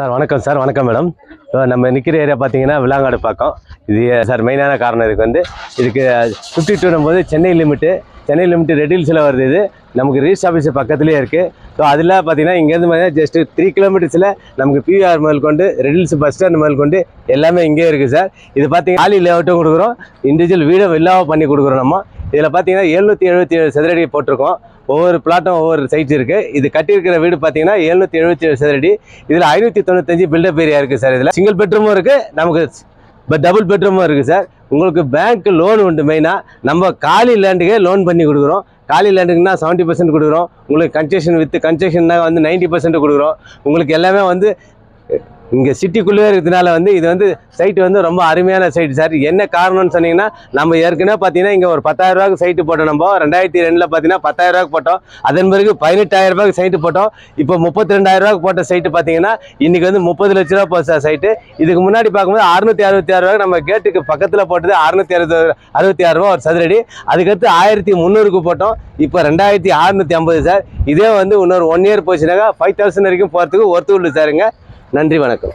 Sir வணக்கம் sir. வணக்கம் madam. நம்ம நிற்கிற ஏரியா பார்த்தீங்கன்னா விளாங்காடு பக்கம். இது சார் மெயினான காரணம் இதுக்கு 52 போது சென்னை லிமிட்டு ரெட் ஹில்ஸில் வருது. இது நமக்கு ரிஜிஸ்டர் ஆஃபீஸ் பக்கத்துலேயே இருக்குது. ஸோ அதில் பார்த்தீங்கன்னா இங்கேருந்து பார்த்தீங்கன்னா ஜஸ்ட் 3 கிலோமீட்டர்ஸில் நமக்கு பிவிஆர் முதல் கொண்டு ரெட் ஹில்ஸ் பஸ் ஸ்டாண்ட் முதல் கொண்டு எல்லாமே இங்கே இருக்குது சார். இது பார்த்தீங்கன்னா காலி லேஅவுட்டும் கொடுக்குறோம், இண்டிவிஜுவல் வீடும் வில்லாவும் பண்ணி கொடுக்குறோம். நம்ம இதில் பார்த்தீங்கன்னா 777 சதுரடி போட்டிருக்கோம். ஒவ்வொரு பிளாட்டும் ஒவ்வொரு சைட் இருக்குது. இது கட்டியிருக்கிற வீடு பார்த்தீங்கன்னா 777 சதுரடி. இதில் 595 பில்டப் ஏரியா இருக்குது சார். இதில் சிங்கிள் பெட்ரூமும் இருக்குது, நமக்கு டபுள் பெட்ரூமும் இருக்குது சார். உங்களுக்கு பேங்க் லோன் உண்டு. மெயினாக நம்ம காலி லேண்டுக்கே லோன் பண்ணி கொடுக்குறோம். காலி லேண்டுக்குன்னா 70% கொடுக்குறோம். உங்களுக்கு கன்ஸ்ட்ரக்ஷன்னா வந்து 90% கொடுக்குறோம். உங்களுக்கு எல்லாமே வந்து இங்கே சிட்டிக்குள்ளே இருக்கிறதுனால இது சைட்டு ரொம்ப அருமையான சைட்டு சார். என்ன காரணம்னு சொன்னீங்கன்னா, நம்ம ஏற்கனவே பார்த்தீங்கன்னா இங்கே ஒரு 10,000 ரூபாய்க்கு சைட்டு போட்டோம். நம்ம 2002 பார்த்தீங்கன்னா 10,000 ரூபாய்க்கு போட்டோம். அதன் பிறகு 18,000 ரூபாய்க்கு சைட்டு போட்டோம். இப்போ 32,000 ரூபாய்க்கு போட்ட சைட்டு பார்த்தீங்கன்னா இன்றைக்கி 30 லட்ச ரூபா போச்சு சார் சைட்டு. இதுக்கு முன்னாடி பார்க்கும்போது 666 ரூபாய்க்கு நம்ம கேட்டுக்கு பக்கத்தில் போட்டது 666 ரூபா ஒரு சதுரடி. அதுக்கடுத்து 1300க்கு போட்டோம். இப்போ 2650 சார். இதே இன்னொரு 1 இயர் போச்சுனாக்கா 5,000 வரைக்கும் போகிறதுக்கு ஒர்த்து உண்டு சாருங்க. நன்றி, வணக்கம்.